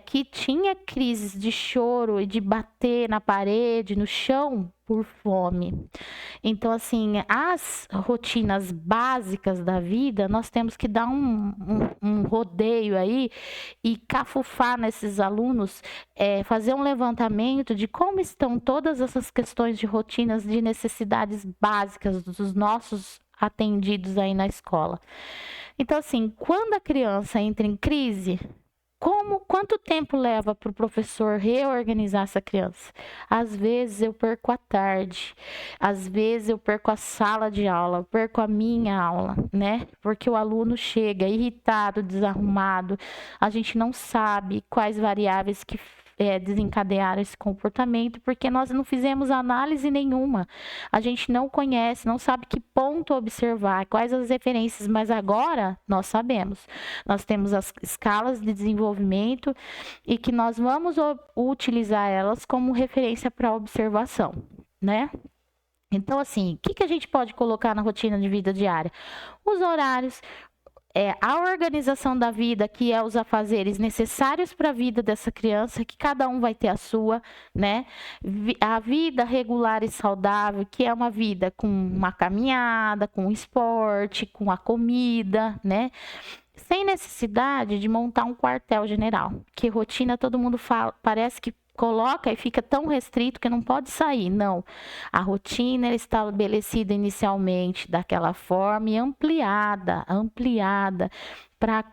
que tinha crises de choro e de bater na parede, no chão, por fome. Então, assim, as rotinas básicas da vida, nós temos que dar um rodeio aí e cafufar nesses alunos, fazer um levantamento de como estão todas essas questões de rotinas de necessidades básicas dos nossos atendidos aí na escola. Então, assim, quando a criança entra em crise, quanto tempo leva para o professor reorganizar essa criança? Às vezes eu perco a tarde, às vezes eu perco a sala de aula, eu perco a minha aula, né? Porque o aluno chega irritado, desarrumado, a gente não sabe quais variáveis que desencadearam esse comportamento, porque nós não fizemos análise nenhuma. A gente não conhece, não sabe que ponto observar, quais as referências, mas agora nós sabemos. Nós temos as escalas de desenvolvimento e que nós vamos utilizar elas como referência para observação, né? Então, assim, o que a gente pode colocar na rotina de vida diária? Os horários, a organização da vida, que é os afazeres necessários para a vida dessa criança, que cada um vai ter a sua, né? A vida regular e saudável, que é uma vida com uma caminhada, com esporte, com a comida, né? Sem necessidade de montar um quartel-general, que rotina todo mundo fala, parece que coloca e fica tão restrito que não pode sair. Não, a rotina é estabelecida inicialmente daquela forma e ampliada para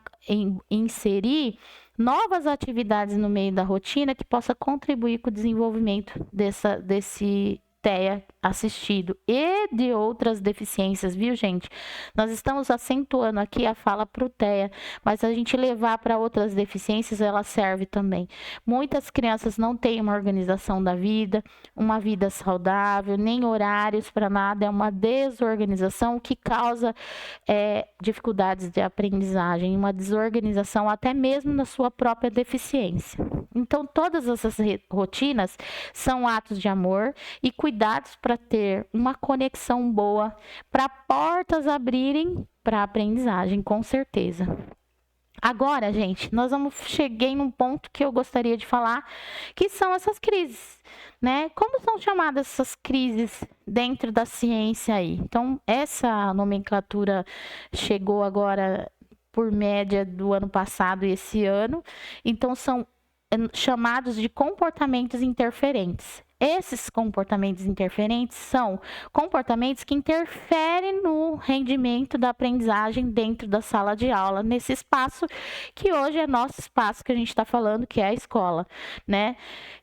inserir novas atividades no meio da rotina que possa contribuir com o desenvolvimento desse TEA assistido e de outras deficiências, viu, gente? Nós estamos acentuando aqui a fala para o TEA, mas a gente levar para outras deficiências, ela serve também. Muitas crianças não têm uma organização da vida, uma vida saudável, nem horários para nada, é uma desorganização que causa dificuldades de aprendizagem, uma desorganização até mesmo na sua própria deficiência. Então, todas essas rotinas são atos de amor e cuidados para ter uma conexão boa, para portas abrirem para a aprendizagem, com certeza. Agora, gente, cheguei num ponto que eu gostaria de falar, que são essas crises, né? Como são chamadas essas crises dentro da ciência aí? Então, essa nomenclatura chegou agora por média do ano passado e esse ano. Então, são chamados de comportamentos interferentes. Esses comportamentos interferentes são comportamentos que interferem no rendimento da aprendizagem dentro da sala de aula, nesse espaço que hoje é nosso espaço que a gente está falando, que é a escola, né?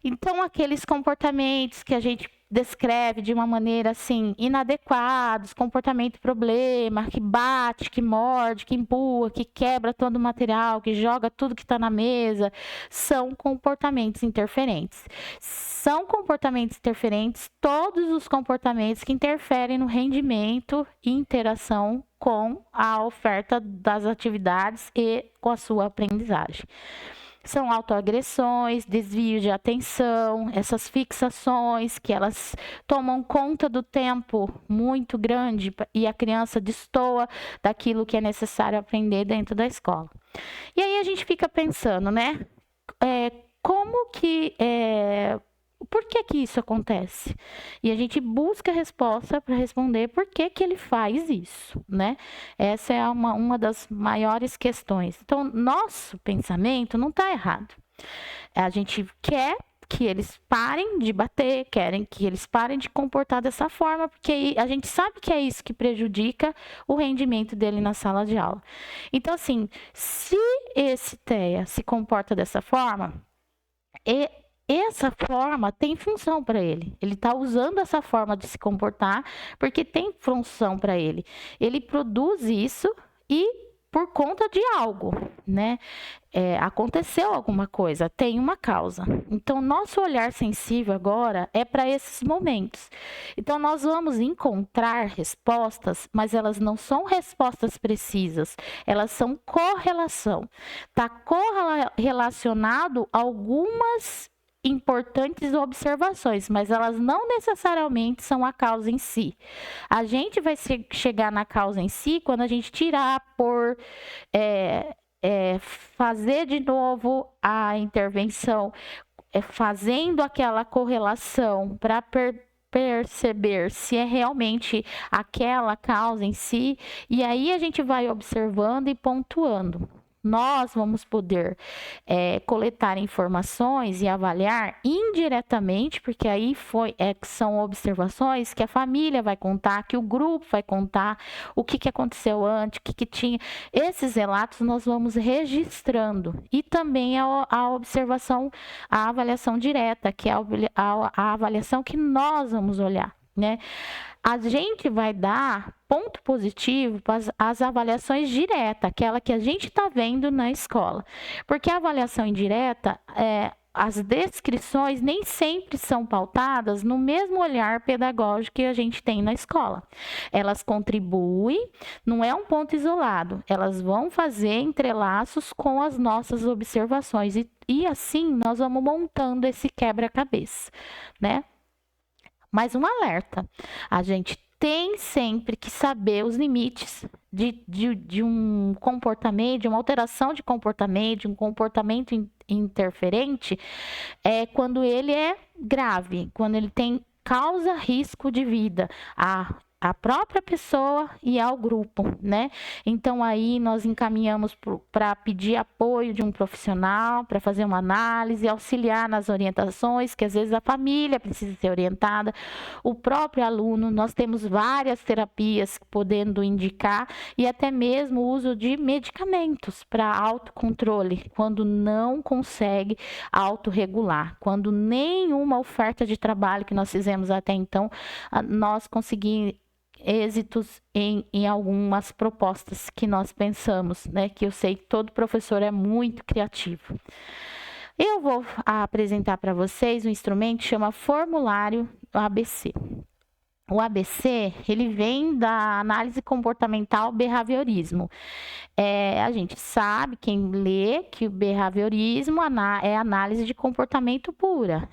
Então, aqueles comportamentos que a gente descreve de uma maneira assim inadequada, comportamento problema, que bate, que morde, que empurra, que quebra todo o material, que joga tudo que está na mesa, são comportamentos interferentes. São comportamentos interferentes todos os comportamentos que interferem no rendimento e interação com a oferta das atividades e com a sua aprendizagem. São autoagressões, desvio de atenção, essas fixações que elas tomam conta do tempo muito grande e a criança destoa daquilo que é necessário aprender dentro da escola. E aí a gente fica pensando, né? Por que isso acontece? E a gente busca resposta para responder por que ele faz isso, né? Essa é uma das maiores questões. Então, nosso pensamento não está errado. A gente quer que eles parem de bater, querem que eles parem de comportar dessa forma, porque a gente sabe que é isso que prejudica o rendimento dele na sala de aula. Então, assim, se esse TEA se comporta dessa forma, essa forma tem função para ele. Ele está usando essa forma de se comportar porque tem função para ele. Ele produz isso e por conta de algo, né? Aconteceu alguma coisa, tem uma causa. Então, nosso olhar sensível agora é para esses momentos. Então, nós vamos encontrar respostas, mas elas não são respostas precisas, elas são correlação. Está correlacionado a algumas importantes observações, mas elas não necessariamente são a causa em si. A gente vai chegar na causa em si quando a gente tirar por fazer de novo a intervenção, fazendo aquela correlação para perceber se é realmente aquela causa em si, e aí a gente vai observando e pontuando. Nós vamos poder coletar informações e avaliar indiretamente, porque aí são observações que a família vai contar, que o grupo vai contar, o que aconteceu antes, o que tinha. Esses relatos nós vamos registrando. E também a observação, a avaliação direta, que é a avaliação que nós vamos olhar, né? A gente vai dar ponto positivo para as avaliações diretas, aquela que a gente está vendo na escola. Porque a avaliação indireta, as descrições nem sempre são pautadas no mesmo olhar pedagógico que a gente tem na escola. Elas contribuem, não é um ponto isolado, elas vão fazer entrelaços com as nossas observações. E assim nós vamos montando esse quebra-cabeça, né? Mais um alerta, a gente tem sempre que saber os limites de um comportamento, de uma alteração de comportamento, de um comportamento interferente, quando ele é grave, quando ele causa risco de vida à própria pessoa e ao grupo, né? Então aí nós encaminhamos para pedir apoio de um profissional, para fazer uma análise, auxiliar nas orientações, que às vezes a família precisa ser orientada, o próprio aluno, nós temos várias terapias podendo indicar e até mesmo o uso de medicamentos para autocontrole, quando não consegue autorregular, quando nenhuma oferta de trabalho que nós fizemos até então, nós conseguimos êxitos em algumas propostas que nós pensamos, né? Que eu sei que todo professor é muito criativo. Eu vou apresentar para vocês um instrumento que chama Formulário ABC. O ABC, ele vem da análise comportamental behaviorismo. A gente sabe, quem lê, que o behaviorismo é análise de comportamento pura,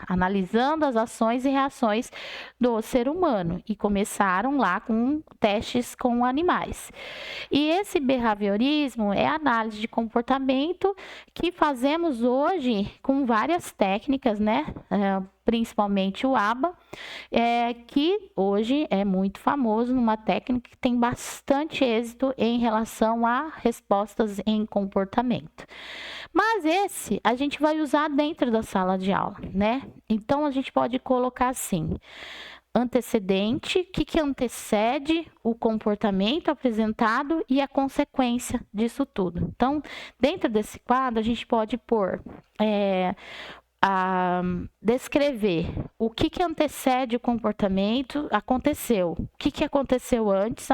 analisando as ações e reações do ser humano, e começaram lá com testes com animais. E esse behaviorismo é análise de comportamento que fazemos hoje com várias técnicas, né? Principalmente o ABA, que hoje é muito famoso, numa técnica que tem bastante êxito em relação a respostas em comportamento. Mas esse a gente vai usar dentro da sala de aula, né? Então a gente pode colocar assim: antecedente, o que antecede o comportamento apresentado e a consequência disso tudo. Então, dentro desse quadro, a gente pode pôr descrever o que antecede o comportamento. Aconteceu. O que aconteceu antes?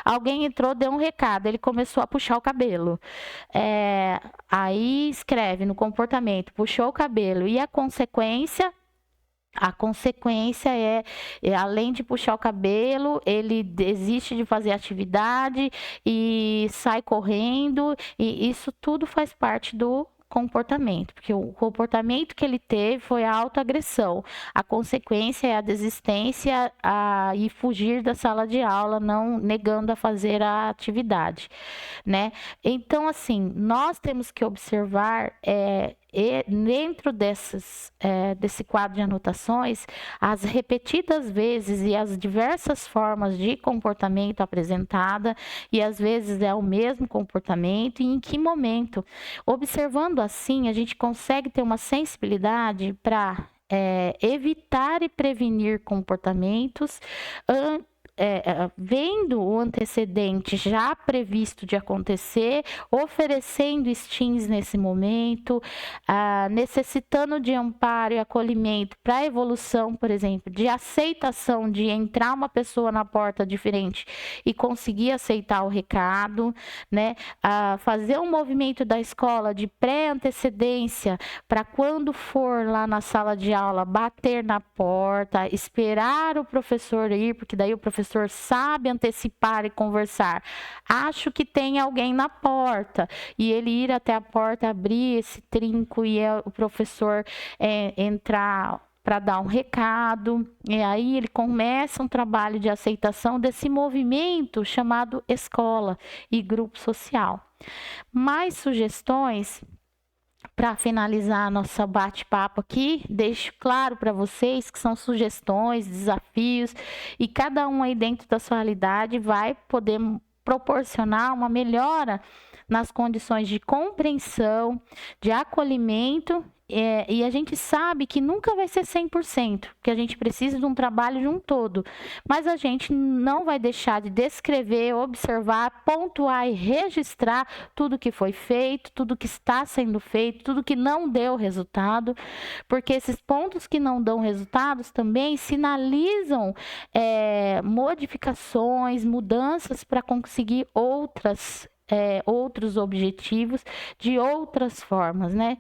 Alguém entrou, deu um recado, ele começou a puxar o cabelo. Aí escreve no comportamento, puxou o cabelo. E a consequência? A consequência além de puxar o cabelo, ele desiste de fazer atividade e sai correndo, e isso tudo faz parte do comportamento, porque o comportamento que ele teve foi a autoagressão. A consequência é a desistência e fugir da sala de aula, não negando a fazer a atividade, né? Então, assim, nós temos que observar e dentro desse quadro de anotações, as repetidas vezes e as diversas formas de comportamento apresentada, e às vezes é o mesmo comportamento, e em que momento. Observando assim, a gente consegue ter uma sensibilidade para evitar e prevenir comportamentos vendo o antecedente já previsto de acontecer, oferecendo STINs nesse momento, necessitando de amparo e acolhimento para a evolução, por exemplo, de aceitação de entrar uma pessoa na porta diferente e conseguir aceitar o recado, né? Fazer um movimento da escola de pré-antecedência para quando for lá na sala de aula, bater na porta, esperar o professor ir, porque daí o professor sabe antecipar e conversar. Acho que tem alguém na porta, e ele ir até a porta, abrir esse trinco e o professor entrar para dar um recado, e aí ele começa um trabalho de aceitação desse movimento chamado escola e grupo social. Mais sugestões? Para finalizar nosso bate-papo aqui, deixo claro para vocês que são sugestões, desafios, e cada um aí dentro da sua realidade vai poder proporcionar uma melhora nas condições de compreensão, de acolhimento, e a gente sabe que nunca vai ser 100%, porque a gente precisa de um trabalho de um todo, mas a gente não vai deixar de descrever, observar, pontuar e registrar tudo que foi feito, tudo que está sendo feito, tudo que não deu resultado, porque esses pontos que não dão resultados também sinalizam modificações, mudanças para conseguir outros objetivos de outras formas, né?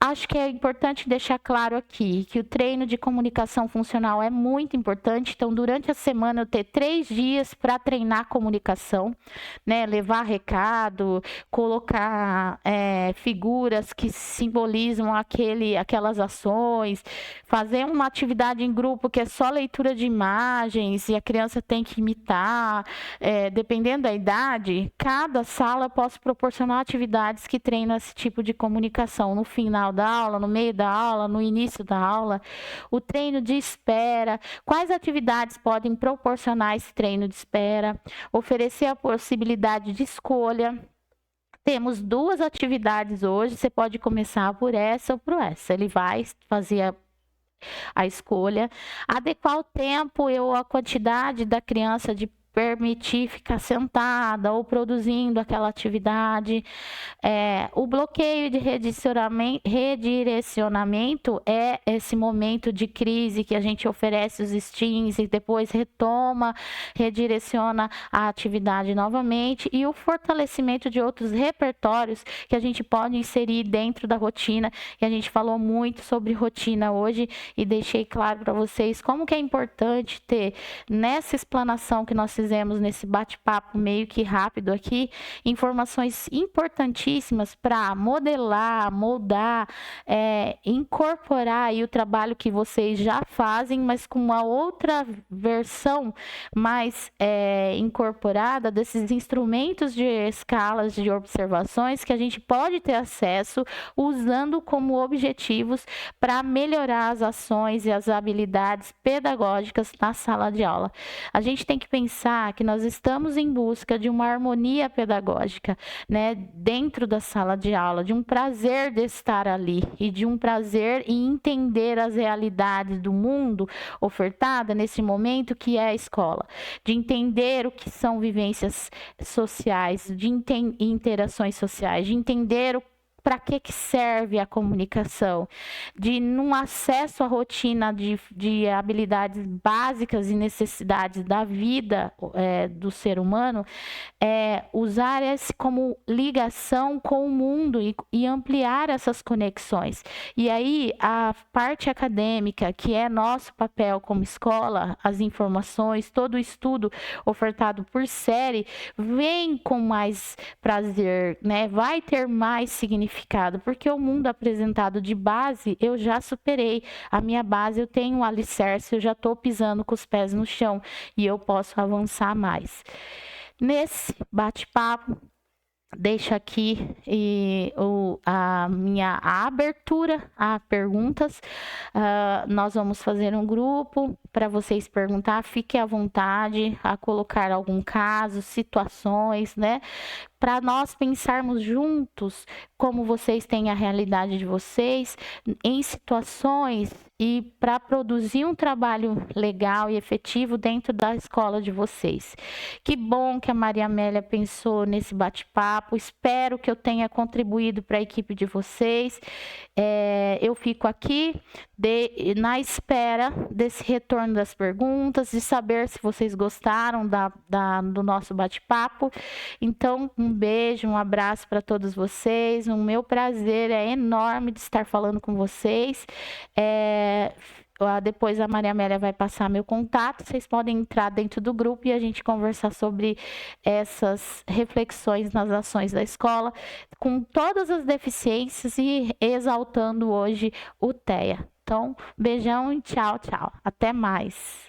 Acho que é importante deixar claro aqui que o treino de comunicação funcional é muito importante. Então, durante a semana, eu ter 3 dias para treinar comunicação, né? Levar recado, colocar figuras que simbolizam aquelas ações, fazer uma atividade em grupo que é só leitura de imagens e a criança tem que imitar. Dependendo da idade, cada sala posso proporcionar atividades que treinam esse tipo de comunicação no final da aula, no meio da aula, no início da aula. O treino de espera, quais atividades podem proporcionar esse treino de espera? Oferecer a possibilidade de escolha. Temos 2 atividades hoje, você pode começar por essa ou por essa. Ele vai fazer a escolha. Adequar o tempo ou a quantidade da criança de permitir ficar sentada ou produzindo aquela atividade. O bloqueio de redirecionamento é esse momento de crise que a gente oferece os STINs e depois retoma, redireciona a atividade novamente, e o fortalecimento de outros repertórios que a gente pode inserir dentro da rotina. E a gente falou muito sobre rotina hoje e deixei claro para vocês como que é importante ter nessa explanação que nós fizemos nesse bate-papo meio que rápido aqui, informações importantíssimas para modelar, moldar, incorporar aí o trabalho que vocês já fazem, mas com uma outra versão mais incorporada desses instrumentos de escalas de observações que a gente pode ter acesso usando como objetivos para melhorar as ações e as habilidades pedagógicas na sala de aula. A gente tem que pensar que nós estamos em busca de uma harmonia pedagógica, né, dentro da sala de aula, de um prazer de estar ali e de um prazer em entender as realidades do mundo ofertada nesse momento que é a escola, de entender o que são vivências sociais, de interações sociais, de entender para que serve a comunicação? De num acesso à rotina de habilidades básicas e necessidades da vida do ser humano, usar esse como ligação com o mundo e ampliar essas conexões. E aí a parte acadêmica, que é nosso papel como escola, as informações, todo o estudo ofertado por série, vem com mais prazer, né? Vai ter mais significado, porque o mundo apresentado de base eu já superei. A minha base eu tenho um alicerce, eu já estou pisando com os pés no chão e eu posso avançar mais. Nesse bate-papo, deixo aqui a minha abertura a perguntas. Nós vamos fazer um grupo para vocês perguntar. Fique à vontade a colocar algum caso, situações, né? Para nós pensarmos juntos como vocês têm a realidade de vocês em situações e para produzir um trabalho legal e efetivo dentro da escola de vocês. Que bom que a Maria Amélia pensou nesse bate-papo. Espero que eu tenha contribuído para a equipe de vocês. Eu fico aqui na espera desse retorno das perguntas, de saber se vocês gostaram do nosso bate-papo. Então, um beijo, um abraço para todos vocês. O meu prazer é enorme de estar falando com vocês. Depois a Maria Amélia vai passar meu contato. Vocês podem entrar dentro do grupo e a gente conversar sobre essas reflexões nas ações da escola, com todas as deficiências e exaltando hoje o TEA. Então, beijão e tchau, tchau. Até mais.